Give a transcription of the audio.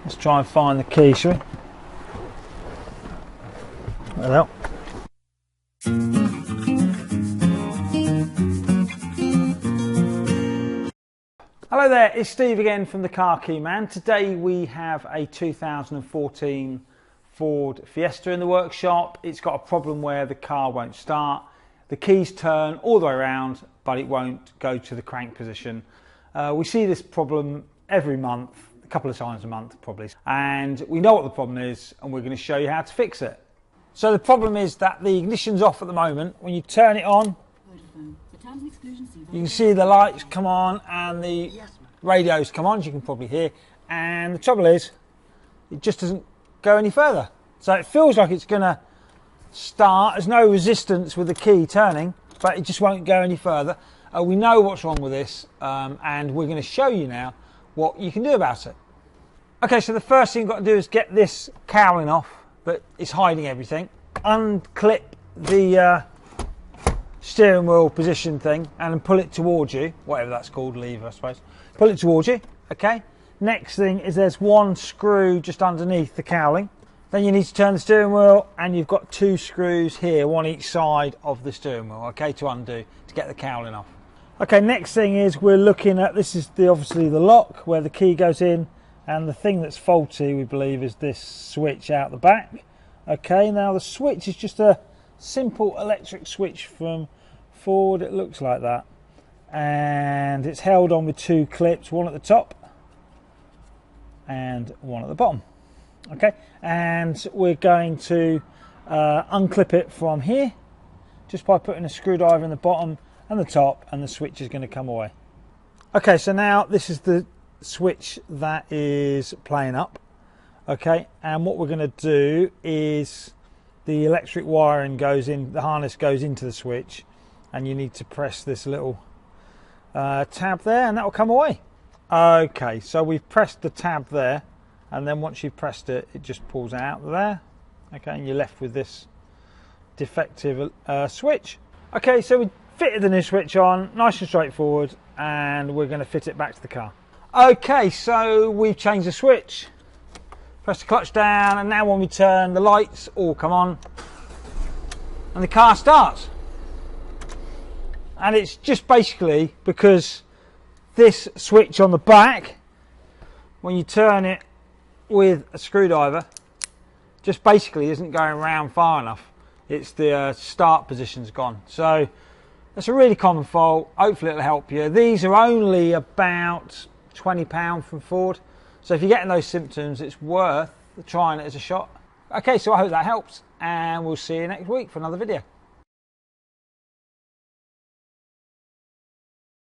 Let's try and find the key, shall we? Well. Hello there, it's Steve again from the Car Key Man. Today we have a 2014 Ford Fiesta in the workshop. It's got a problem where the car won't start. The keys turn all the way around, but it won't go to the crank position. We see this problem every month, a couple of times a month probably, and we know what the problem is and we're going to show you how to fix it. So the problem is that the ignition's off at the moment. When you turn it on, you can see the lights come on and the radios come on, as you can probably hear, and the trouble is it just doesn't go any further. So it feels like it's going to start. There's no resistance with the key turning, but it just won't go any further. We know what's wrong with this, and we're going to show you now what you can do about it. Okay, so the first thing you've got to do is get this cowling off that is hiding everything. Unclip the steering wheel position thing and then pull it towards you, whatever that's called, lever I suppose. Pull it towards you, okay. Next thing is there's one screw just underneath the cowling. Then you need to turn the steering wheel and you've got two screws here, one each side of the steering wheel, okay, to undo, to get the cowling off. Okay, next thing is we're looking at, this is obviously the lock where the key goes in, and the thing that's faulty we believe is this switch out the back. Okay, now the switch is just a simple electric switch from Ford, it looks like that, and it's held on with two clips, one at the top and one at the bottom. Okay, and we're going to unclip it from here just by putting a screwdriver in the bottom and the top, and the switch is going to come away. Okay, so now this is the switch that is playing up. Okay, and what we're going to do is the electric wiring goes in, the harness goes into the switch, and you need to press this little tab there and that will come away. Okay, so we've pressed the tab there, and then once you've pressed it, it just pulls out there. Okay, and you're left with this defective switch. Okay, so we fitted the new switch on, nice and straightforward, and we're going to fit it back to the car. Okay, so we've changed the switch, press the clutch down, and now when we turn, the lights all come on and the car starts. And it's just basically because this switch on the back, when you turn it with a screwdriver, just basically isn't going around far enough. It's the start position's gone. So that's a really common fault. Hopefully it'll help you. These are only about £20 from Ford. So if you're getting those symptoms, it's worth trying it as a shot. Okay, so I hope that helps, and we'll see you next week for another video.